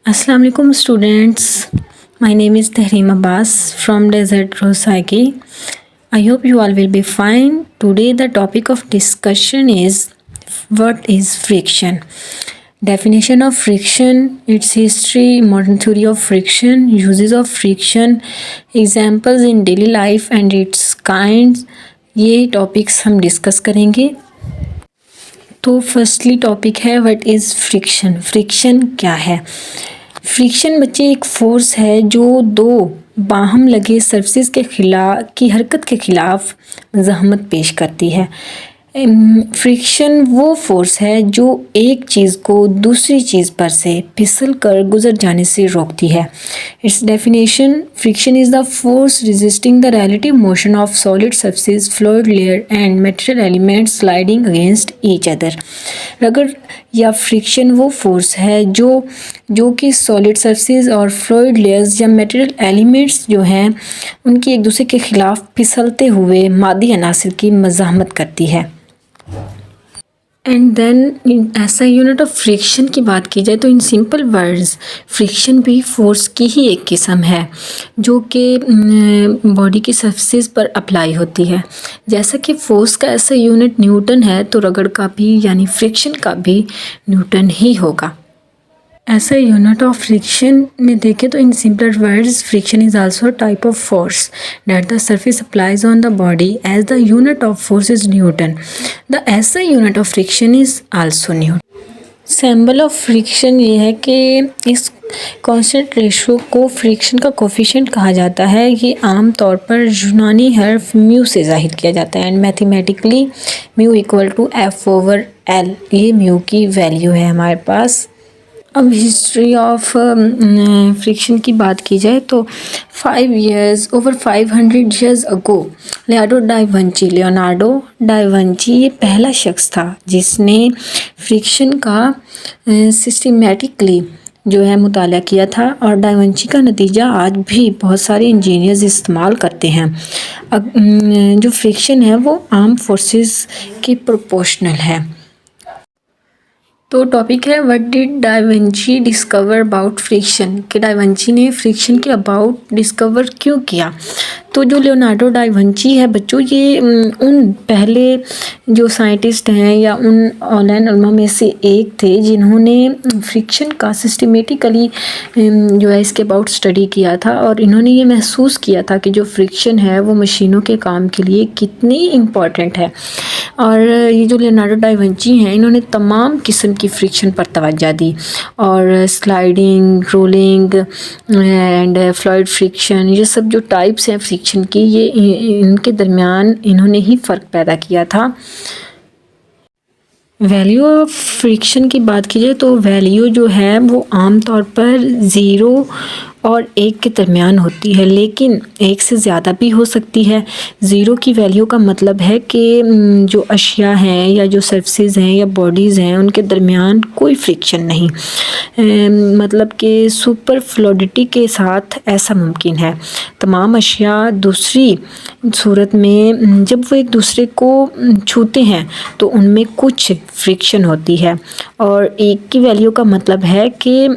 Assalamu alaikum students. My name is Tahreem Abbas from Desert Rose Psyche. I hope you all will be fine. Today the topic of discussion is what is friction. Definition of friction, its history, modern theory of friction, uses of friction, examples in daily life and its kinds. ये topics हम discuss करेंगे. तो firstly topic है what is friction. Friction क्या है? Friction बच्चे एक force है जो दो बाहम लगे सरफेस के खिलाफ की हरकत के खिलाफ ज़हमत पेश करती है. फ्रिक्शन वो फोर्स है जो एक चीज़ को दूसरी चीज़ पर से फिसल कर गुजर जाने से रोकती है. It's definition, friction is the force resisting the relative motion of solid surface, fluid layer and material elements sliding against each other. रगड़ या फ्रिक्शन वो फोर्स है जो कि सॉलिड सरफेस और फ्लूइड लेयर्स या मटेरियल एलिमेंट्स जो हैं उनकी एक दूसरे के ख़िलाफ़ फिसलते हुए मादी अनासिर की मज़ाहमत करती है. एंड देन ऐसा यूनिट ऑफ फ्रिक्शन की बात की जाए तो इन सिंपल वर्ड्स फ्रिक्शन भी फोर्स की ही एक किस्म है जो कि बॉडी की सरफेस पर अप्लाई होती है. जैसा कि फोर्स का ऐसा यूनिट न्यूटन है तो रगड़ का भी यानी फ्रिक्शन का भी न्यूटन ही होगा. ऐसा यूनिट ऑफ फ्रिक्शन में देखें तो in simpler words friction is also type of force that the surface applies on the body as the unit of force is newton. The ऐसा unit of friction is also newton. Symbol of friction ये है कि इस constant ratio को friction का coefficient कहा जाता है. ये आम तौर पर यूनानी हर्फ म्यू से ज़ाहिर किया जाता है and mathematically mu equal to F/L. ये म्यू की वैल्यू है हमारे पास. अब हिस्ट्री ऑफ फ्रिक्शन की बात की जाए तो 500 years ago Leonardo da Vinci ये पहला शख्स था जिसने फ्रिक्शन का सिस्टमेटिकली जो है मुताला किया था और डा विंची का नतीजा आज भी बहुत सारे इंजीनियर्स इस्तेमाल करते हैं. अब जो फ्रिक्शन है वो आर्म फोर्सेस के प्रोपोर्शनल है. तो टॉपिक है what did da Vinci discover about friction, कि डा विंची ने फ्रिक्शन के अबाउट डिस्कवर क्यों किया. तो जो लियोनार्डो डा विंची है बच्चों ये उन पहले जो साइंटिस्ट हैं या उन ऑनलाइन उलमा में से एक थे जिन्होंने फ्रिक्शन का सिस्टमेटिकली जो है इसके अबाउट स्टडी किया था और इन्होंने ये महसूस किया था कि जो फ्रिक्शन है वो मशीनों के काम के लिए कितनी इम्पॉर्टेंट है. और ये जो लियोनार्डो डा विंची हैं इन्होंने तमाम किस्म की फ्रिक्शन पर तवज्जो दी और sliding, rolling and fluid friction, ये सब जो टाइप्स हैं फ्रिक्शन की ये इनके दरमियान इन्होंने ही फ़र्क पैदा किया था. वैल्यू ऑफ फ्रिक्शन की बात की जाए तो वैल्यू जो है वो आम तौर पर 0 और 1 के दरमियान होती है लेकिन 1 से ज़्यादा भी हो सकती है. 0 की वैल्यू का मतलब है कि जो अशिया हैं या जो सरफेस हैं या बॉडीज़ हैं उनके दरमियान कोई फ्रिक्शन नहीं. मतलब कि सुपर फ्लूइडिटी के साथ ऐसा मुमकिन है. तमाम अशिया दूसरी सूरत में जब वो एक दूसरे को छूते हैं तो उनमें कुछ फ्रिक्शन होती है और 1 की वैल्यू का मतलब है कि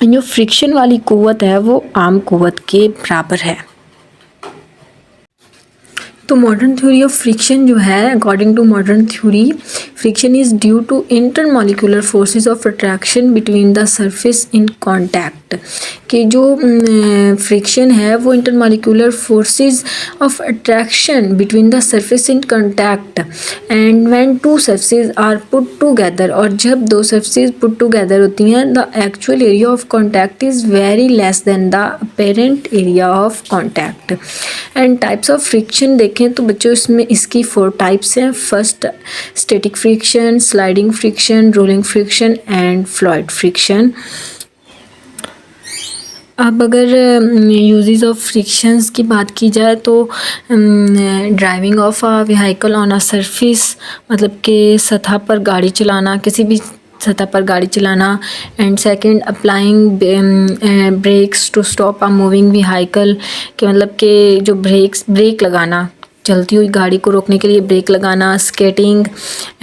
जो फ्रिक्शन वाली क़ुव्वत है वो आम क़ुव्वत के बराबर है. तो मॉडर्न थ्योरी ऑफ फ्रिक्शन जो है according to modern theory friction is due to intermolecular forces of attraction between the surface in contact. कि जो फ्रिक्शन है वो intermolecular forces of attraction between the surface in contact and when two surface are put together, और जब दो surface put together होती हैं the actual area of contact is very less than the apparent area of contact. And types of friction देखें तो बच्चों इसमें इसकी 4 टाइप्स हैं. First static friction, sliding friction, rolling friction and fluid friction. अब अगर यूजेस ऑफ फ्रिक्शंस की बात की जाए तो driving of a vehicle on a surface, मतलब कि सतह पर गाड़ी चलाना, किसी भी सतह पर गाड़ी चलाना. And second applying brakes to stop a moving vehicle, कि मतलब कि जो ब्रेक लगाना, चलती हुई गाड़ी को रोकने के लिए ब्रेक लगाना. Skating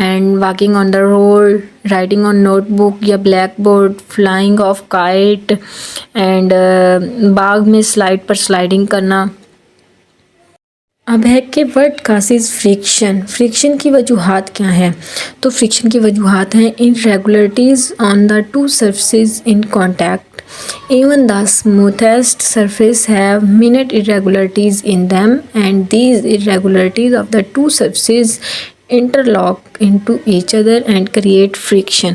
and walking on the road writing on notebook या blackboard, flying off kite and बाग में स्लाइड पर स्लाइडिंग करना। अब है कि व्हाट काजेस फ्रिक्शन। फ्रिक्शन की वजूहात क्या हैं? तो फ्रिक्शन की वजूहात हैं irregularities on the two surfaces in contact. Even the smoothest surface have minute irregularities in them, and these irregularities of the two surfaces interlock into each other and create friction।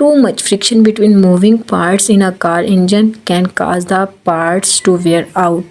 too much friction between moving parts in a car engine can cause the parts to wear out۔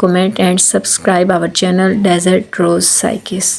comment and subscribe our channel Desert Rose Psychis۔